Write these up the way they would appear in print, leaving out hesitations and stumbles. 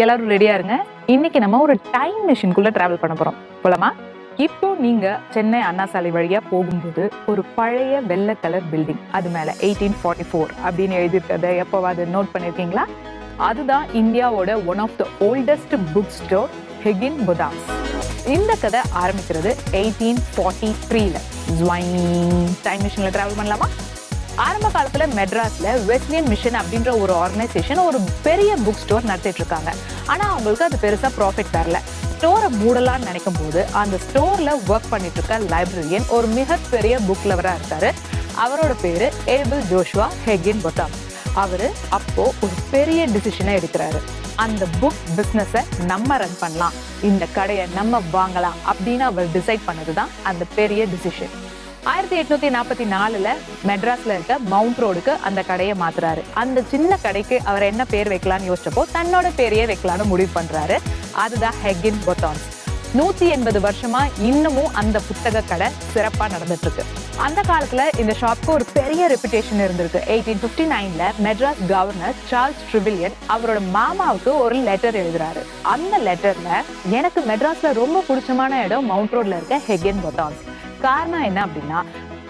எல்லாரும் ரெடியா இருங்க. இன்னைக்கு நம்ம ஒரு டைம் மிஷின்குள்ள டிராவல் பண்ண போறோம். போலாமா? இப்போ நீங்க சென்னை அண்ணா சாலை வழியா போகும்போது ஒரு பழைய வெள்ளை கலர் பில்டிங், அது மேல 1844 அப்படின்னு எழுதியிருக்கிறத எப்பவாவது நோட் பண்ணிருக்கீங்களா? அதுதான் இந்தியாவோட one of the oldest book store, Higginbothams. இந்த கதை ஆரம்பிக்கிறது 1843ல. டைம் மிஷின்ல டிராவல் பண்ணலாமா? ஆரம்ப காலத்துல மெட்ராஸ்ல வெஸ்லியன் மிஷன் அப்படின்ற ஒரு ஆர்கனைசேஷன் ஒரு பெரிய புக் ஸ்டோர் நடத்திட்டு இருக்காங்க. ஆனா அவங்களுக்கு அது பெருசா ப்ராஃபிட் தரல. ஸ்டோரை மூடலான்னு நினைக்கும் போது அந்த ஸ்டோர்ல ஒர்க் பண்ணிட்டு இருக்க லைப்ரரியன் ஒரு மிகப்பெரிய புக் லவரா இருக்காரு. அவரோட பேரு ஏபிள் ஜோஷுவா ஹெகின் பொதாம்ஸ். அவரு அப்போ ஒரு பெரிய டிசிஷனை எடுக்கிறாரு. அந்த புக் பிசினஸை நம்ம ரன் பண்ணலாம், இந்த கடையை நம்ம வாங்கலாம் அப்படின்னு அவர் டிசைட் பண்ணதுதான் அந்த பெரிய டிசிஷன். 1844ல மெட்ராஸ்ல இருக்க மவுண்ட் ரோடுக்கு அந்த கடையை மாத்துறாரு. அந்த சின்ன கடைக்கு அவர் என்ன பேர் வைக்கலாம்னு யோசிச்சப்போ தன்னோட பேரையே வைக்கலாம்னு முடிவு பண்றாரு. அதுதான் ஹெகின் பொதாம்ஸ். 180 வருஷமா இன்னமும் அந்த புத்தக கடை சிறப்பா நடந்துட்டு இருக்கு. அந்த காலத்துல இந்த ஷாப்க்கு ஒரு பெரிய ரெப்புடேஷன் இருந்திருக்கு. 1859ல மெட்ராஸ் கவர்னர் சார்ல்ஸ் ட்ரிவிலியன் அவரோட மாமாவுக்கு ஒரு லெட்டர் எழுதுறாரு. அந்த லெட்டர்ல எனக்கு மெட்ராஸ்ல ரொம்ப பிடிச்சமான இடம் மவுண்ட் ரோட்ல இருக்க ஹெகின் பொதாம்ஸ். காரணம் என்ன அப்படின்னா,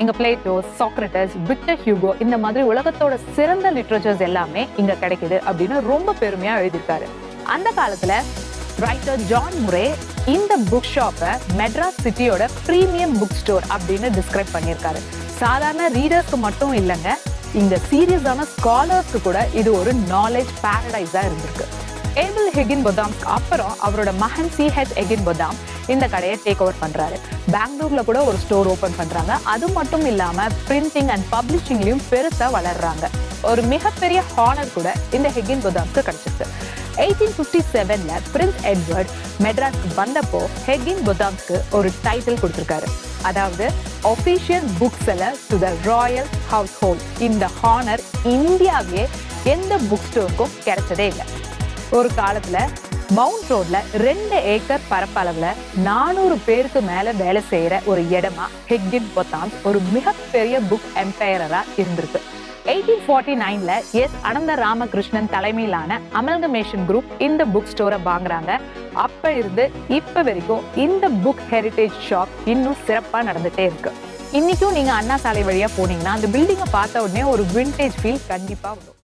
இங்க பிளேட்டோ, சாக்ரட்டிஸ், விக்டர் ஹியூகோ இந்த மாதிரி உலகத்தோட சிறந்த லிட்ரேச்சர்ஸ் எல்லாமே இங்க கிடைக்குது அப்படின்னு ரொம்ப பெருமையா எழுதியிருக்காரு. அந்த காலத்துல ரைட்டர் ஜான் முரே இந்த புக் ஷாப்பை மெட்ராஸ் சிட்டியோட பிரீமியம் புக் ஸ்டோர் அப்படின்னு டிஸ்கிரைப் பண்ணியிருக்காரு. சாதாரண ரீடர்ஸ்க்கு மட்டும் இல்லைங்க, இங்க சீரியஸான ஸ்காலர்ஸ்க்கு கூட இது ஒரு நாலேஜ் பாரடைஸா இருந்திருக்கு. ஏபிள் ஹெகின் பொதாம்ஸ் அப்புறம் அவரோட மகன் C.H. ஹெகின் பொதாம் இந்த கடையை டேக் ஓவர் பண்றாரு. பெங்களூர்ல கூட ஒரு ஸ்டோர் ஓபன் பண்றாங்க. அது மட்டும் இல்லாம பிரிண்டிங் அண்ட் பப்ளிஷிங்லயும் பெருசா வளர்றாங்க. ஒரு மிகப்பெரிய ஹானர் கூட இந்த ஹெகின் பொதாம்ஸ்க்கு கிடைச்சிருக்கு. 1857ல பிரின்ஸ் எட்வர்ட் மெட்ராஸ்க்கு வந்தப்போ ஹெகின் பொதாம்ஸ்க்கு ஒரு டைட்டில் கொடுத்திருக்காரு. அதாவது official book seller to the royal house hold. இந்த ஹானர் இந்தியாவிலே எந்த புக் ஸ்டோருக்கும் கிடைச்சதே இல்லை. ஒரு காலத்துல மவுண்ட் ரோட்ல 2 ஏக்கர் பரப்பளவுல 400 பேருக்கு மேல வேலை செய்யற ஒரு இடமா ஹெகின் பொதாம்ஸ் ஒரு மிகப்பெரிய புக் எம்பையரா இருந்திருக்கு. 1849ல அனந்த ராமகிருஷ்ணன் தலைமையிலான அமல்கமேஷன் குரூப் இந்த புக் ஸ்டோரை வாங்குறாங்க. அப்ப இருந்து இப்ப வரைக்கும் இந்த புக் ஹெரிட்டேஜ் ஷாப் இன்னும் சிறப்பா நடந்துட்டே இருக்கு. இன்னைக்கும் நீங்க அண்ணா சாலை வழியா போனீங்கன்னா அந்த பில்டிங்கை பார்த்த உடனே ஒரு விண்டேஜ் ஃபீல் கண்டிப்பா வரும்.